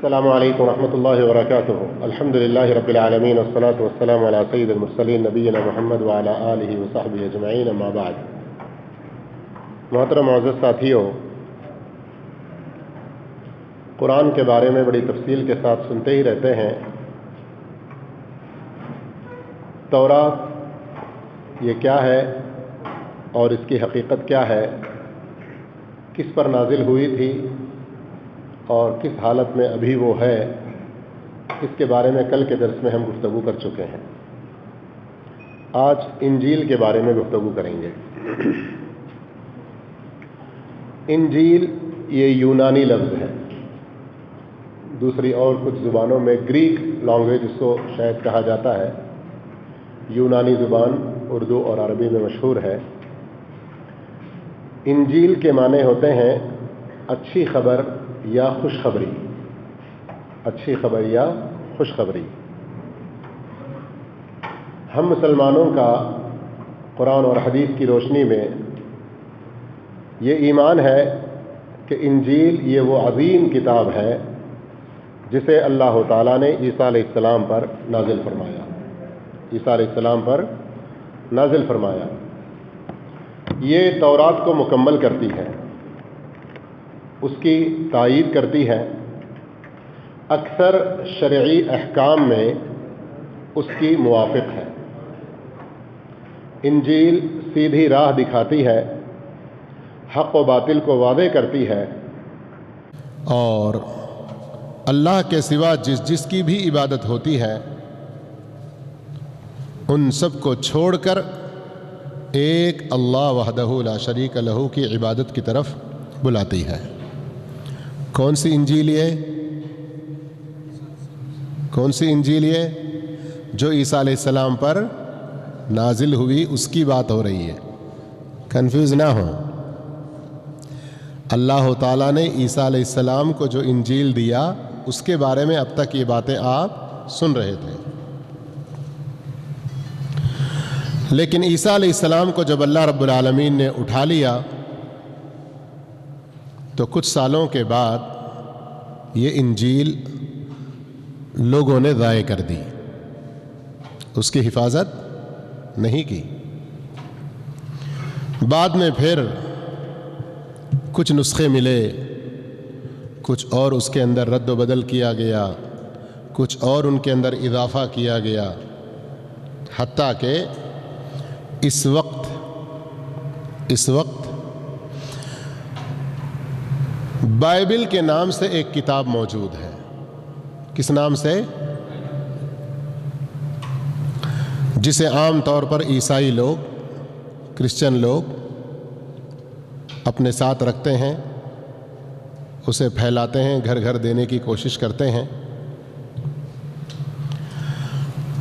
السلام علیکم ورحمۃ اللہ وبرکاتہ. الحمد للہ رب العالمین والصلاة والسلام علی سید المرسلین نبینا محمد وعلی آلہ وصحبہ اجمعین. اما بعد. محترم معزز ساتھیو، قرآن کے بارے میں بڑی تفصیل کے ساتھ سنتے ہی رہتے ہیں. تورات یہ کیا ہے اور اس کی حقیقت کیا ہے، کس پر نازل ہوئی تھی اور کس حالت میں ابھی وہ ہے، اس کے بارے میں کل کے درس میں ہم گفتگو کر چکے ہیں. آج انجیل کے بارے میں گفتگو کریں گے. انجیل یہ یونانی لفظ ہے. دوسری اور کچھ زبانوں میں گریک لینگویج اس کو شاید کہا جاتا ہے. یونانی زبان اردو اور عربی میں مشہور ہے. انجیل کے معنی ہوتے ہیں اچھی خبر یا خوشخبری. اچھی خبر یا خوشخبری. ہم مسلمانوں کا قرآن اور حدیث کی روشنی میں یہ ایمان ہے کہ انجیل یہ وہ عظیم کتاب ہے جسے اللہ تعالیٰ نے عیسیٰ علیہ السلام پر نازل فرمایا. عیسیٰ علیہ السلام پر نازل فرمایا. یہ تورات کو مکمل کرتی ہے، اس کی تائید کرتی ہے. اکثر شرعی احکام میں اس کی موافق ہے. انجیل سیدھی راہ دکھاتی ہے، حق و باطل کو واضح کرتی ہے، اور اللہ کے سوا جس کی بھی عبادت ہوتی ہے ان سب کو چھوڑ کر ایک اللہ وحدہ لا شریک لہ کی عبادت کی طرف بلاتی ہے. کون سی انجیل یہ؟ کون سی انجیل یہ؟ جو عیسیٰ علیہ السلام پر نازل ہوئی اس کی بات ہو رہی ہے. کنفیوز نہ ہو. اللہ تعالیٰ نے عیسیٰ علیہ السلام کو جو انجیل دیا اس کے بارے میں اب تک یہ باتیں آپ سن رہے تھے. لیکن عیسیٰ علیہ السلام کو جب اللہ رب العالمین نے اٹھا لیا تو کچھ سالوں کے بعد یہ انجیل لوگوں نے ضائع کر دی. اس کی حفاظت نہیں کی. بعد میں پھر کچھ نسخے ملے، کچھ اور اس کے اندر رد و بدل کیا گیا، کچھ اور ان کے اندر اضافہ کیا گیا، حتیٰ کہ اس وقت بائبل کے نام سے ایک کتاب موجود ہے. کس نام سے؟ جسے عام طور پر عیسائی لوگ، کرسچن لوگ اپنے ساتھ رکھتے ہیں، اسے پھیلاتے ہیں، گھر گھر دینے کی کوشش کرتے ہیں.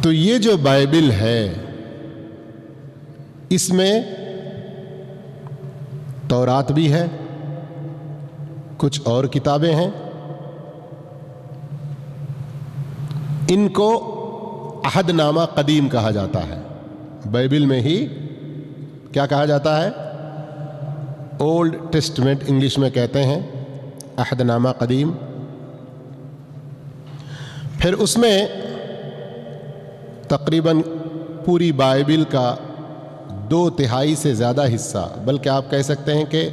تو یہ جو بائبل ہے اس میں تورات بھی ہے، کچھ اور کتابیں ہیں. ان کو عہد نامہ قدیم کہا جاتا ہے. بائبل میں ہی کیا کہا جاتا ہے؟ اولڈ ٹیسٹمنٹ انگلش میں کہتے ہیں، عہد نامہ قدیم. پھر اس میں تقریباً پوری بائبل کا 2/3 سے زیادہ حصہ، بلکہ آپ کہہ سکتے ہیں کہ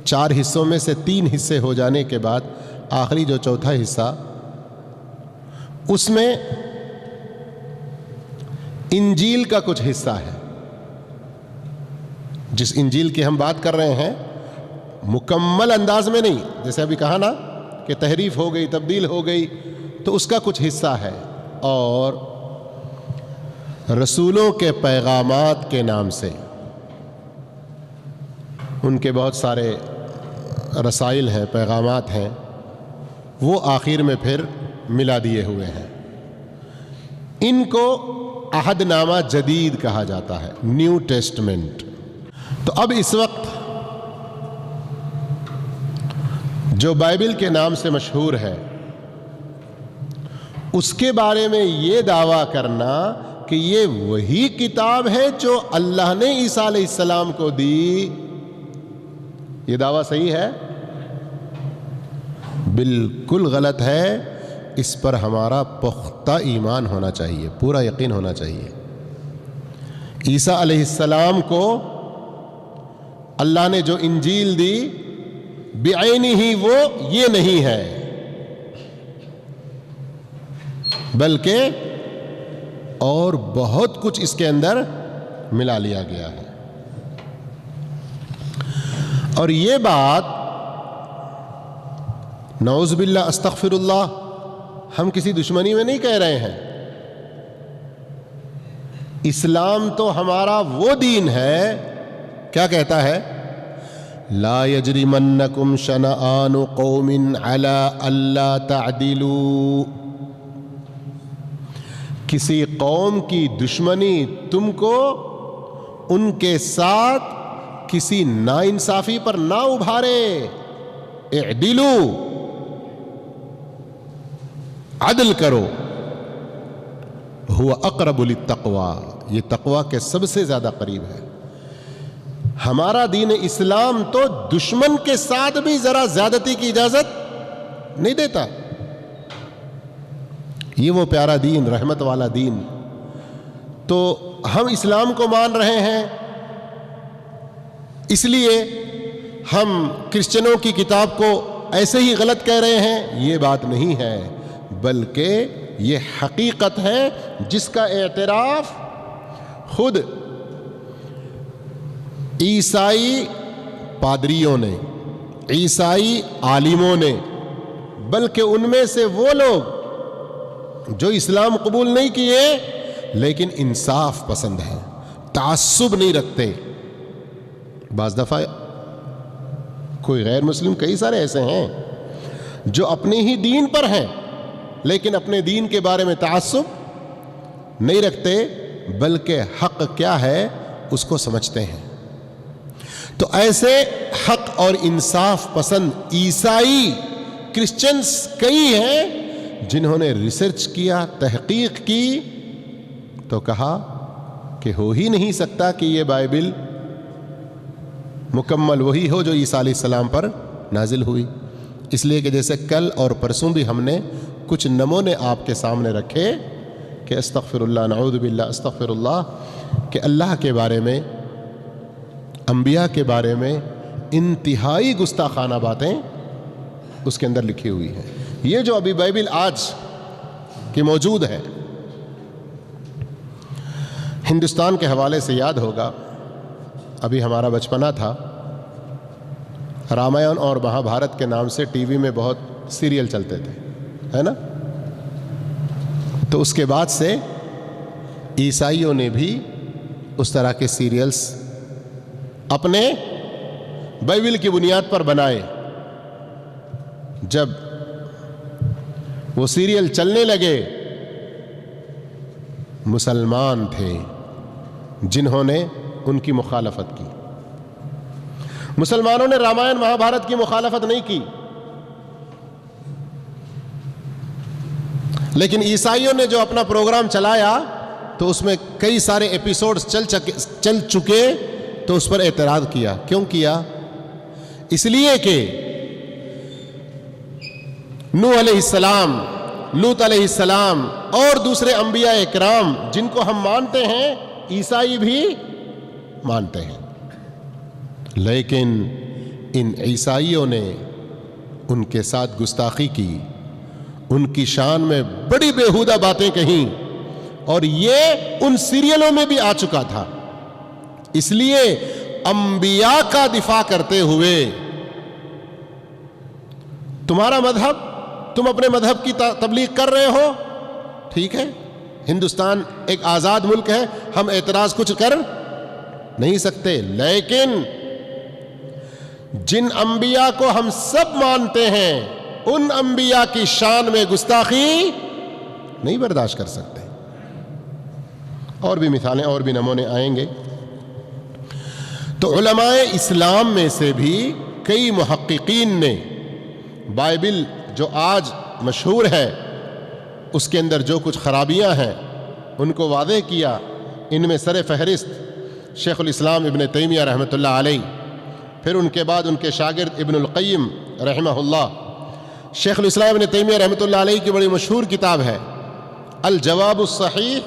4 حصوں میں سے 3 حصے ہو جانے کے بعد آخری جو چوتھا حصہ، اس میں انجیل کا کچھ حصہ ہے. جس انجیل کی ہم بات کر رہے ہیں مکمل انداز میں نہیں، جیسے ابھی کہا نا کہ تحریف ہو گئی، تبدیل ہو گئی، تو اس کا کچھ حصہ ہے. اور رسولوں کے پیغامات کے نام سے ان کے بہت سارے رسائل ہیں، پیغامات ہیں، وہ آخر میں پھر ملا دیے ہوئے ہیں. ان کو عہد نامہ جدید کہا جاتا ہے، نیو ٹیسٹمنٹ. تو اب اس وقت جو بائبل کے نام سے مشہور ہے اس کے بارے میں یہ دعویٰ کرنا کہ یہ وہی کتاب ہے جو اللہ نے عیسیٰ علیہ السلام کو دی، یہ دعویٰ صحیح ہے؟ بالکل غلط ہے. اس پر ہمارا پختہ ایمان ہونا چاہیے, پورا یقین ہونا چاہیے. عیسیٰ علیہ السلام کو اللہ نے جو انجیل دی بعینہ ہی وہ یہ نہیں ہے, بلکہ اور بہت کچھ اس کے اندر ملا لیا گیا ہے. اور یہ بات نعوذ باللہ استغفر اللہ ہم کسی دشمنی میں نہیں کہہ رہے ہیں. اسلام تو ہمارا وہ دین ہے, کیا کہتا ہے؟ لا یجرمنکم شنآن قوم علی الا تعدلوا. کسی قوم کی دشمنی تم کو ان کے ساتھ کسی ناانصافی پر نہ ابھارے. اعدلوا, عدل کرو. هو اقرب للتقوی, یہ تقوی کے سب سے زیادہ قریب ہے. ہمارا دین اسلام تو دشمن کے ساتھ بھی ذرا زیادتی کی اجازت نہیں دیتا. یہ وہ پیارا دین, رحمت والا دین. تو ہم اسلام کو مان رہے ہیں, اس لیے ہم کرسچنوں کی کتاب کو ایسے ہی غلط کہہ رہے ہیں, یہ بات نہیں ہے, بلکہ یہ حقیقت ہے جس کا اعتراف خود عیسائی پادریوں نے, عیسائی عالموں نے, بلکہ ان میں سے وہ لوگ جو اسلام قبول نہیں کیے لیکن انصاف پسند ہیں, تعصب نہیں رکھتے. بعض دفعہ کوئی غیر مسلم, کئی سارے ایسے ہیں جو اپنے ہی دین پر ہیں لیکن اپنے دین کے بارے میں تعصب نہیں رکھتے, بلکہ حق کیا ہے اس کو سمجھتے ہیں. تو ایسے حق اور انصاف پسند عیسائی کرسچنز کئی ہیں جنہوں نے ریسرچ کیا, تحقیق کی, تو کہا کہ ہو ہی نہیں سکتا کہ یہ بائبل مکمل وہی ہو جو عیسیٰ علیہ السلام پر نازل ہوئی. اس لیے کہ جیسے کل اور پرسوں بھی ہم نے کچھ نمونے آپ کے سامنے رکھے کہ استغفر اللہ, نعوذ باللہ, استغفر اللہ, کہ اللہ کے بارے میں, انبیاء کے بارے میں انتہائی گستاخانہ باتیں اس کے اندر لکھی ہوئی ہیں. یہ جو ابھی بائبل آج کی موجود ہے, ہندوستان کے حوالے سے یاد ہوگا, ابھی ہمارا بچپنا تھا, رامائن اور مہا بھارت کے نام سے ٹی وی میں بہت سیریل چلتے تھے, ہے نا. تو اس کے بعد سے عیسائیوں نے بھی اس طرح کے سیریلز اپنے بائبل کی بنیاد پر بنائے. جب وہ سیریل چلنے لگے, مسلمان تھے جنہوں نے ان کی مخالفت کی. مسلمانوں نے رامائن مہا بھارت کی مخالفت نہیں کی, لیکن عیسائیوں نے جو اپنا پروگرام چلایا تو اس میں کئی سارے ایپیسوڈز چل چکے, تو اس پر اعتراض کیا. کیوں کیا؟ اس لیے کہ نوح علیہ السلام, لوط علیہ السلام اور دوسرے انبیاء اکرام جن کو ہم مانتے ہیں, عیسائی بھی مانتے ہیں, لیکن ان عیسائیوں نے ان کے ساتھ گستاخی کی, ان کی شان میں بڑی بیہودہ باتیں کہیں, اور یہ ان سیریلوں میں بھی آ چکا تھا. اس لیے انبیاء کا دفاع کرتے ہوئے تمہارا مذہب, تم اپنے مذہب کی تبلیغ کر رہے ہو, ٹھیک ہے, ہندوستان ایک آزاد ملک ہے, ہم اعتراض کچھ کر نہیں سکتے, لیکن جن انبیاء کو ہم سب مانتے ہیں ان انبیاء کی شان میں گستاخی نہیں برداشت کر سکتے. اور بھی مثالیں اور بھی نمونے آئیں گے. تو علماء اسلام میں سے بھی کئی محققین نے بائبل جو آج مشہور ہے اس کے اندر جو کچھ خرابیاں ہیں ان کو واضح کیا. ان میں سر فہرست شیخ الاسلام ابن تیمیہ رحمۃ اللہ علیہ, پھر ان کے بعد ان کے شاگرد ابن القیم رحمہ اللہ, شیخ الاسلام ابن تیمیہ رحمۃ اللہ علیہ کی بڑی مشہور کتاب ہے الجواب الصحیح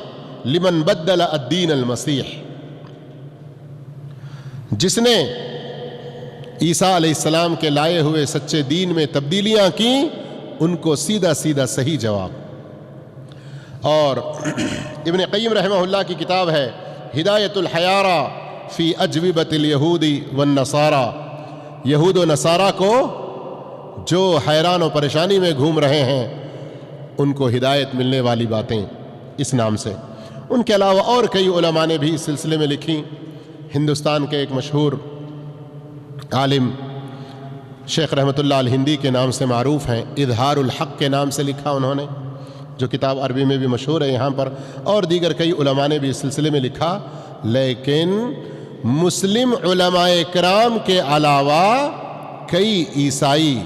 لمن بدل الدین المسیح. جس نے عیسیٰ علیہ السلام کے لائے ہوئے سچے دین میں تبدیلیاں کی ان کو سیدھا سیدھا صحیح جواب. اور ابن قیم رحمہ اللہ کی کتاب ہے ہدایت الحیارہ فی اجوبۃ الیہود والنصارى. یہود و نصارہ کو جو حیران و پریشانی میں گھوم رہے ہیں ان کو ہدایت ملنے والی باتیں اس نام سے. ان کے علاوہ اور کئی علماء نے بھی اس سلسلے میں لکھی. ہندوستان کے ایک مشہور عالم شیخ رحمۃ اللہ الہندی کے نام سے معروف ہیں، اظہار الحق کے نام سے لکھا انہوں نے، جو کتاب عربی میں بھی مشہور ہے یہاں پر. اور دیگر کئی علماء نے بھی اس سلسلے میں لکھا. لیکن مسلم علماء کرام کے علاوہ کئی عیسائی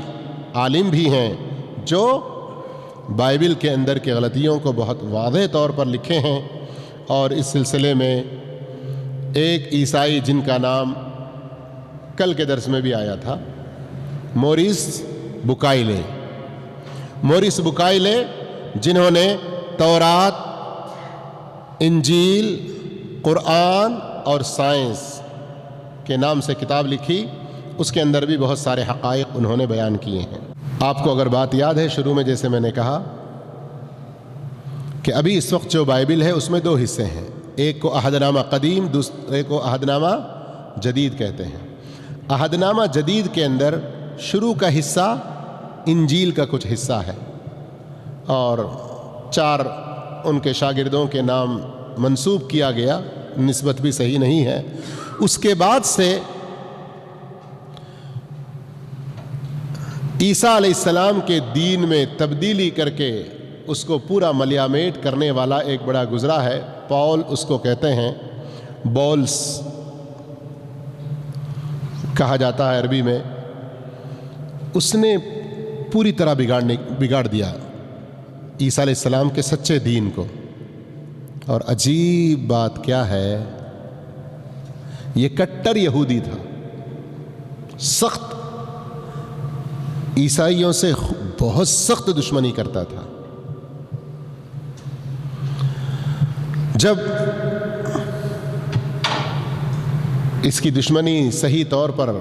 عالم بھی ہیں جو بائبل کے اندر کی غلطیوں کو بہت واضح طور پر لکھے ہیں. اور اس سلسلے میں ایک عیسائی جن کا نام کل کے درس میں بھی آیا تھا، موریس بکائیلے، جنہوں نے تورات، انجیل، قرآن اور سائنس کے نام سے کتاب لکھی. اس کے اندر بھی بہت سارے حقائق انہوں نے بیان کیے ہیں. آپ کو اگر بات یاد ہے شروع میں جیسے میں نے کہا کہ ابھی اس وقت جو بائبل ہے اس میں دو حصے ہیں، ایک کو عہد نامہ قدیم، دوسرے کو عہد نامہ جدید کہتے ہیں. عہد نامہ جدید کے اندر شروع کا حصہ انجیل کا کچھ حصہ ہے اور 4 ان کے شاگردوں کے نام منسوب کیا گیا، نسبت بھی صحیح نہیں ہے. اس کے بعد سے عیسیٰ علیہ السلام کے دین میں تبدیلی کر کے اس کو پورا ملیامیٹ کرنے والا ایک بڑا گزرا ہے. پال اس کو کہتے ہیں، بولس کہا جاتا ہے عربی میں. اس نے پوری طرح بگاڑ دیا عیسیٰ علیہ السلام کے سچے دین کو. اور عجیب بات کیا ہے، یہ کٹر یہودی تھا، سخت عیسائیوں سے بہت سخت دشمنی کرتا تھا. جب اس کی دشمنی صحیح طور پر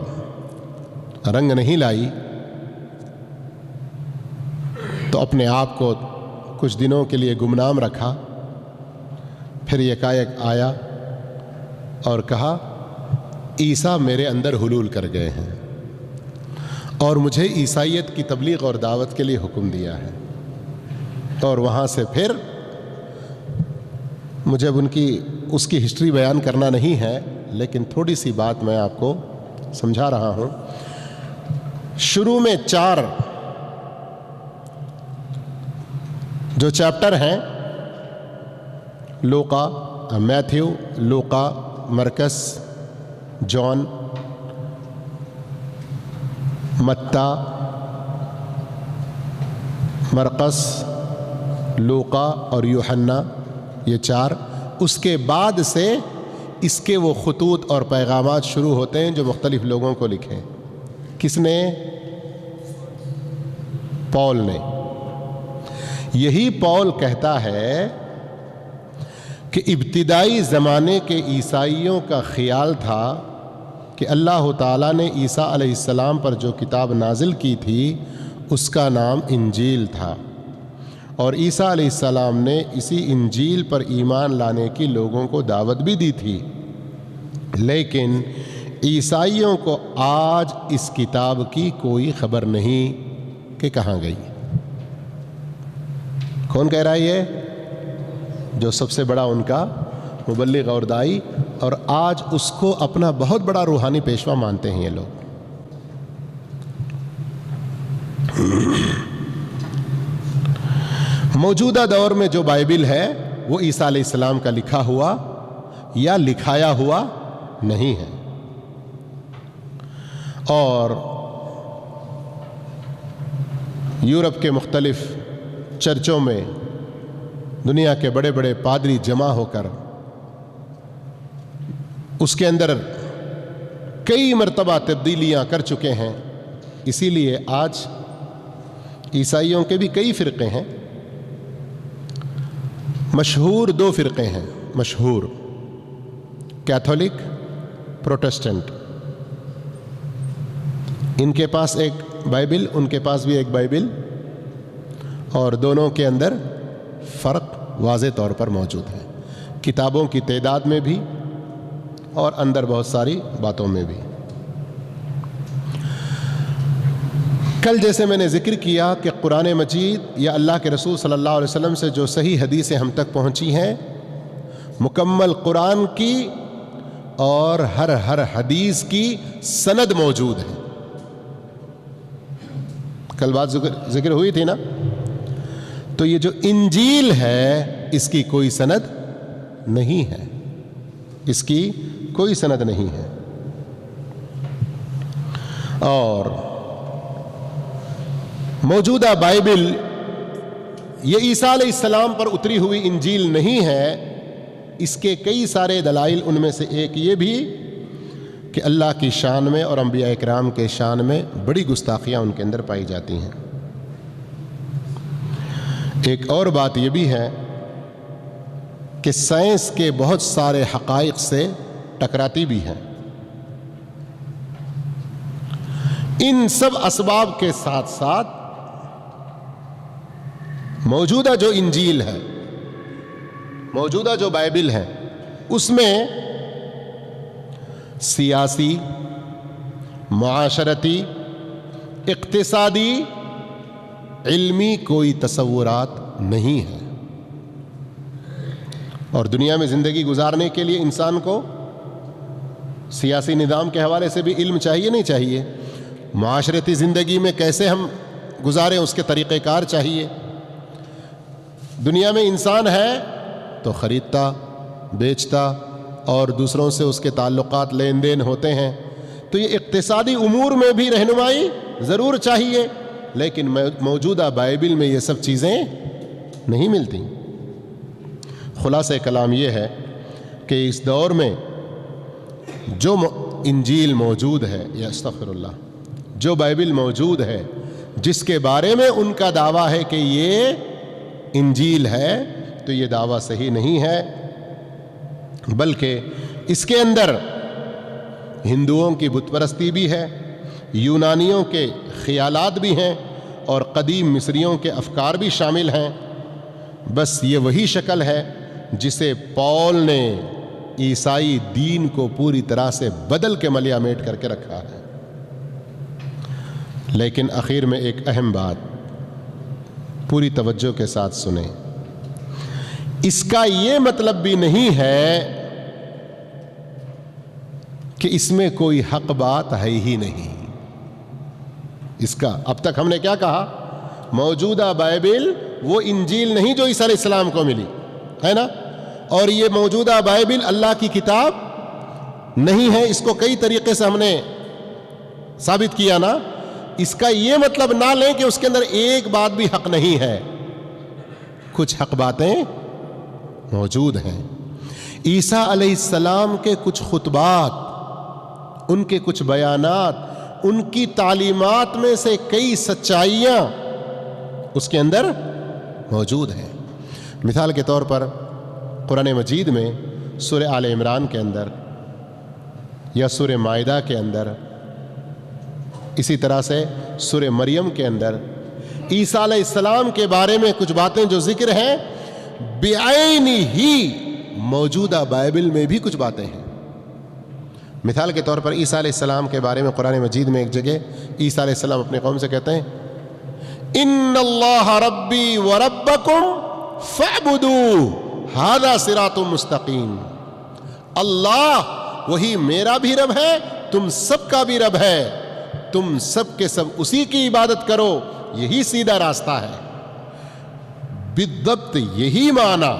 رنگ نہیں لائی تو اپنے آپ کو کچھ دنوں کے لیے گمنام رکھا. پھر یکایک آیا اور کہا عیسیٰ میرے اندر حلول کر گئے ہیں اور مجھے عیسائیت کی تبلیغ اور دعوت کے لیے حکم دیا ہے. اور وہاں سے پھر مجھے اب اس کی ہسٹری بیان کرنا نہیں ہے، لیکن تھوڑی سی بات میں آپ کو سمجھا رہا ہوں. شروع میں 4 جو چیپٹر ہیں، لوقا، میتھیو، لوقا، مرکس، جان، متی، مرقس، لوقا اور یوحنا، یہ 4. اس کے بعد سے اس کے وہ خطوط اور پیغامات شروع ہوتے ہیں جو مختلف لوگوں کو لکھے. کس نے؟ پال نے. یہی پال کہتا ہے کہ ابتدائی زمانے کے عیسائیوں کا خیال تھا کہ اللہ تعالیٰ نے عیسیٰ علیہ السلام پر جو کتاب نازل کی تھی اس کا نام انجیل تھا، اور عیسیٰ علیہ السلام نے اسی انجیل پر ایمان لانے کی لوگوں کو دعوت بھی دی تھی. لیکن عیسائیوں کو آج اس کتاب کی کوئی خبر نہیں کہ کہاں گئی. کون کہہ رہا ہے یہ؟ جو سب سے بڑا ان کا مبلغ اور دائی، اور آج اس کو اپنا بہت بڑا روحانی پیشوا مانتے ہیں یہ لوگ. موجودہ دور میں جو بائبل ہے وہ عیسیٰ علیہ السلام کا لکھا ہوا یا لکھایا ہوا نہیں ہے. اور یورپ کے مختلف چرچوں میں دنیا کے بڑے بڑے پادری جمع ہو کر اس کے اندر کئی مرتبہ تبدیلیاں کر چکے ہیں. اسی لیے آج عیسائیوں کے بھی کئی فرقے ہیں، مشہور 2 فرقے ہیں، مشہور کیتھولک، پروٹسٹنٹ۔ ان کے پاس ایک بائبل، ان کے پاس بھی ایک بائبل، اور دونوں کے اندر فرق واضح طور پر موجود ہے، کتابوں کی تعداد میں بھی اور اندر بہت ساری باتوں میں بھی۔ کل جیسے میں نے ذکر کیا کہ قرآن مجید یا اللہ کے رسول صلی اللہ علیہ وسلم سے جو صحیح حدیثیں ہم تک پہنچی ہیں، مکمل قرآن کی اور ہر حدیث کی سند موجود ہے۔ کل بات ذکر ہوئی تھی نا؟ تو یہ جو انجیل ہے اس کی کوئی سند نہیں ہے، اس کی کوئی سند نہیں ہے۔ اور موجودہ بائبل یہ عیسیٰ علیہ السلام پر اتری ہوئی انجیل نہیں ہے۔ اس کے کئی سارے دلائل، ان میں سے ایک یہ بھی کہ اللہ کی شان میں اور انبیاء اکرام کے شان میں بڑی گستاخیاں ان کے اندر پائی جاتی ہیں۔ ایک اور بات یہ بھی ہے کہ سائنس کے بہت سارے حقائق سے ٹکراتی بھی ہے۔ ان سب اسباب کے ساتھ ساتھ موجودہ جو انجیل ہے، موجودہ جو بائبل ہے، اس میں سیاسی، معاشرتی، اقتصادی، علمی کوئی تصورات نہیں ہیں۔ اور دنیا میں زندگی گزارنے کے لیے انسان کو سیاسی نظام کے حوالے سے بھی علم چاہیے نہیں چاہیے؟ معاشرتی زندگی میں کیسے ہم گزاریں اس کے طریقہ کار چاہیے۔ دنیا میں انسان ہے تو خریدتا، بیچتا اور دوسروں سے اس کے تعلقات لین دین ہوتے ہیں، تو یہ اقتصادی امور میں بھی رہنمائی ضرور چاہیے، لیکن موجودہ بائبل میں یہ سب چیزیں نہیں ملتی۔ خلاصہ کلام یہ ہے کہ اس دور میں جو انجیل موجود ہے، یا استغفر اللہ، جو بائبل موجود ہے، جس کے بارے میں ان کا دعویٰ ہے کہ یہ انجیل ہے، تو یہ دعویٰ صحیح نہیں ہے، بلکہ اس کے اندر ہندوؤں کی بت پرستی بھی ہے، یونانیوں کے خیالات بھی ہیں، اور قدیم مصریوں کے افکار بھی شامل ہیں۔ بس یہ وہی شکل ہے جسے پول نے عیسائی دین کو پوری طرح سے بدل کے ملیا میٹ کر کے رکھا ہے۔ لیکن آخر میں ایک اہم بات پوری توجہ کے ساتھ سنیں، اس کا یہ مطلب بھی نہیں ہے کہ اس میں کوئی حق بات ہے ہی نہیں۔ اس کا اب تک ہم نے کیا کہا؟ موجودہ بائبل وہ انجیل نہیں جو عیسیٰ علیہ السلام کو ملی ہے نا، اور یہ موجودہ بائبل اللہ کی کتاب نہیں ہے، اس کو کئی طریقے سے ہم نے ثابت کیا نا۔ اس کا یہ مطلب نہ لیں کہ اس کے اندر ایک بات بھی حق نہیں ہے، کچھ حق باتیں موجود ہیں۔ عیسیٰ علیہ السلام کے کچھ خطبات، ان کے کچھ بیانات، ان کی تعلیمات میں سے کئی سچائیاں اس کے اندر موجود ہیں۔ مثال کے طور پر قرآن مجید میں سورہ آل عمران کے اندر یا سورہ مائدہ کے اندر، اسی طرح سے سورہ مریم کے اندر عیسیٰ علیہ السلام کے بارے میں کچھ باتیں جو ذکر ہیں، بعین ہی موجودہ بائبل میں بھی کچھ باتیں ہیں۔ مثال کے طور پر عیسیٰ علیہ السلام کے بارے میں قرآن مجید میں ایک جگہ عیسیٰ علیہ السلام اپنے قوم سے کہتے ہیں، ان اللہ ربی وربکم فاعبدوہ ھذا صراط مستقیم۔ اللہ وہی میرا بھی رب ہے، تم سب کا بھی رب ہے، تم سب کے سب اسی کی عبادت کرو، یہی سیدھا راستہ ہے۔ بالضبط یہی معنی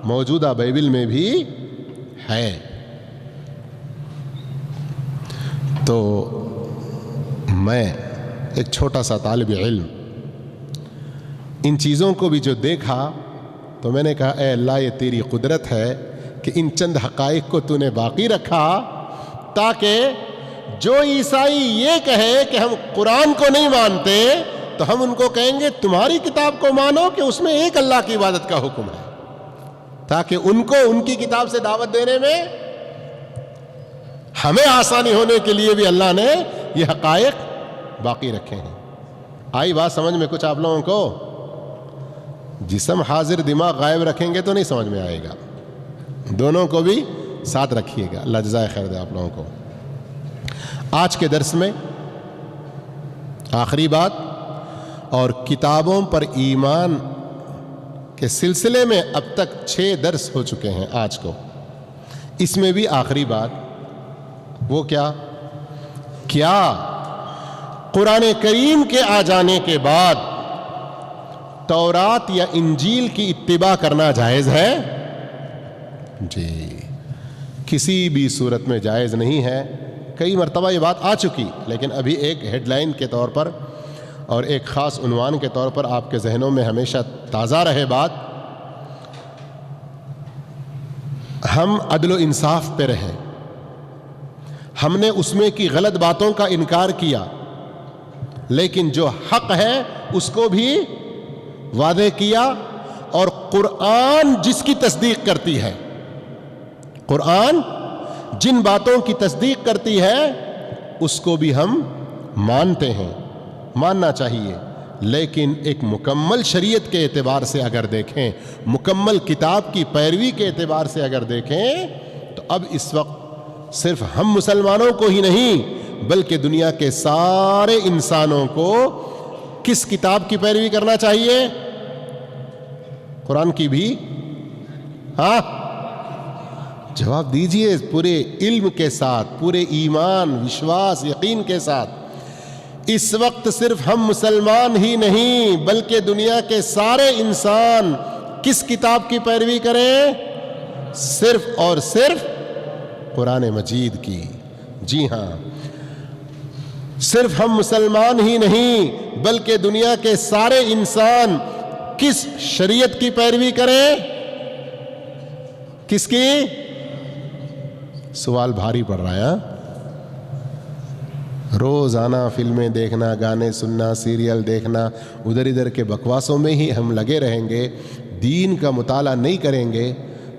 موجودہ بائبل میں بھی ہے۔ تو میں ایک چھوٹا سا طالب علم ان چیزوں کو بھی جو دیکھا تو میں نے کہا اے اللہ یہ تیری قدرت ہے کہ ان چند حقائق کو تو نے باقی رکھا تاکہ جو عیسائی یہ کہے کہ ہم قرآن کو نہیں مانتے تو ہم ان کو کہیں گے تمہاری کتاب کو مانو کہ اس میں ایک اللہ کی عبادت کا حکم ہے، تاکہ ان کو ان کی کتاب سے دعوت دینے میں ہمیں آسانی ہونے کے لیے بھی اللہ نے یہ حقائق باقی رکھے ہیں۔ آئی بات سمجھ میں کچھ آپ لوگوں کو؟ جسم حاضر دماغ غائب رکھیں گے تو نہیں سمجھ میں آئے گا، دونوں کو بھی ساتھ رکھیے گا۔ اللہ جزائے خیر دے آپ لوگوں کو۔ آج کے درس میں آخری بات، اور کتابوں پر ایمان کے سلسلے میں اب تک 6 درس ہو چکے ہیں آج کو، اس میں بھی آخری بات وہ کیا قرآن کریم کے آ جانے کے بعد تورات یا انجیل کی اتباع کرنا جائز ہے؟ جی، کسی بھی صورت میں جائز نہیں ہے۔ کئی مرتبہ یہ بات آ چکی، لیکن ابھی ایک ہیڈ لائن کے طور پر اور ایک خاص عنوان کے طور پر آپ کے ذہنوں میں ہمیشہ تازہ رہے بات۔ ہم عدل و انصاف پہ رہیں، ہم نے اس میں کی غلط باتوں کا انکار کیا، لیکن جو حق ہے اس کو بھی واضح کیا، اور قرآن جس کی تصدیق کرتی ہے، قرآن جن باتوں کی تصدیق کرتی ہے اس کو بھی ہم مانتے ہیں، ماننا چاہیے۔ لیکن ایک مکمل شریعت کے اعتبار سے اگر دیکھیں، مکمل کتاب کی پیروی کے اعتبار سے اگر دیکھیں، تو اب اس وقت صرف ہم مسلمانوں کو ہی نہیں بلکہ دنیا کے سارے انسانوں کو کس کتاب کی پیروی کرنا چاہیے؟ قرآن کی بھی؟ ہاں، جواب دیجئے پورے علم کے ساتھ، پورے ایمان، وشواس، یقین کے ساتھ۔ اس وقت صرف ہم مسلمان ہی نہیں بلکہ دنیا کے سارے انسان کس کتاب کی پیروی کریں؟ صرف اور صرف قرآن مجید کی۔ جی ہاں، صرف ہم مسلمان ہی نہیں بلکہ دنیا کے سارے انسان کس شریعت کی پیروی کریں؟ کس کی؟ سوال بھاری پڑ رہا ہے۔ روزانہ فلمیں دیکھنا، گانے سننا، سیریل دیکھنا، ادھر ادھر کے بکواسوں میں ہی ہم لگے رہیں گے، دین کا مطالعہ نہیں کریں گے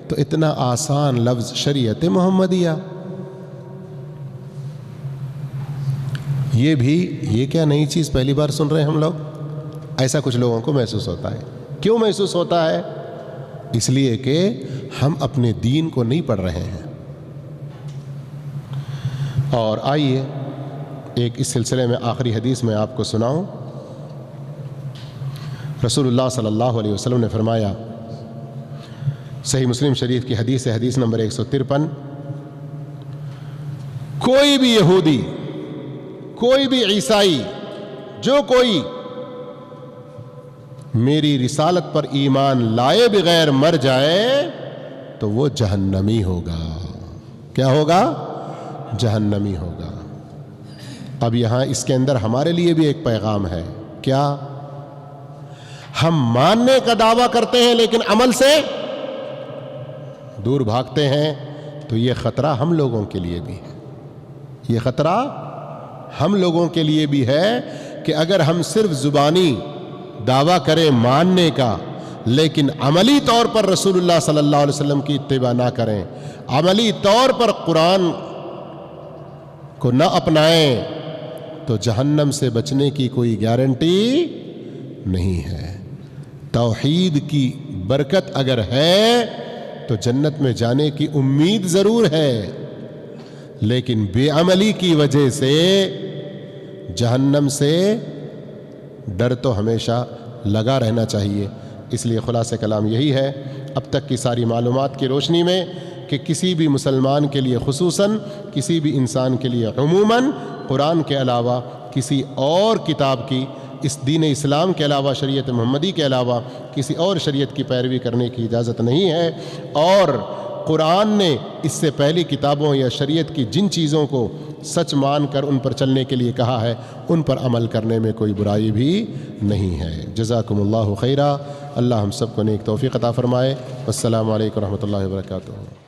تو اتنا آسان لفظ شریعت محمدیہ، یہ کیا نئی چیز پہلی بار سن رہے ہیں ہم لوگ؟ ایسا کچھ لوگوں کو محسوس ہوتا ہے۔ کیوں محسوس ہوتا ہے؟ اس لیے کہ ہم اپنے دین کو نہیں پڑھ رہے ہیں۔ اور آئیے ایک اس سلسلے میں آخری حدیث میں آپ کو سناؤں۔ رسول اللہ صلی اللہ علیہ وسلم نے فرمایا، صحیح مسلم شریف کی حدیث ہے، حدیث نمبر 153، کوئی بھی یہودی، کوئی بھی عیسائی، جو کوئی میری رسالت پر ایمان لائے بغیر مر جائے تو وہ جہنمی ہوگا۔ کیا ہوگا؟ جہنمی ہوگا۔ اب یہاں اس کے اندر ہمارے لیے بھی ایک پیغام ہے۔ کیا؟ ہم ماننے کا دعویٰ کرتے ہیں لیکن عمل سے دور بھاگتے ہیں، تو یہ خطرہ ہم لوگوں کے لیے بھی ہے۔ یہ خطرہ ہم لوگوں کے لیے بھی ہے کہ اگر ہم صرف زبانی دعویٰ کریں ماننے کا، لیکن عملی طور پر رسول اللہ صلی اللہ علیہ وسلم کی اتباع نہ کریں، عملی طور پر قرآن کو نہ اپنائیں، تو جہنم سے بچنے کی کوئی گارنٹی نہیں ہے۔ توحید کی برکت اگر ہے تو جنت میں جانے کی امید ضرور ہے، لیکن بے عملی کی وجہ سے جہنم سے ڈر تو ہمیشہ لگا رہنا چاہیے۔ اس لیے خلاصہ کلام یہی ہے، اب تک کی ساری معلومات کی روشنی میں، کہ کسی بھی مسلمان کے لیے خصوصاً، کسی بھی انسان کے لیے عموماً، قرآن کے علاوہ کسی اور کتاب کی، اس دین اسلام کے علاوہ، شریعت محمدی کے علاوہ کسی اور شریعت کی پیروی کرنے کی اجازت نہیں ہے۔ اور قرآن نے اس سے پہلی کتابوں یا شریعت کی جن چیزوں کو سچ مان کر ان پر چلنے کے لیے کہا ہے، ان پر عمل کرنے میں کوئی برائی بھی نہیں ہے۔ جزاکم اللہ خیرا۔ اللہ ہم سب کو نیک توفیق عطا فرمائے۔ السلام علیکم ورحمۃ اللہ وبرکاتہ۔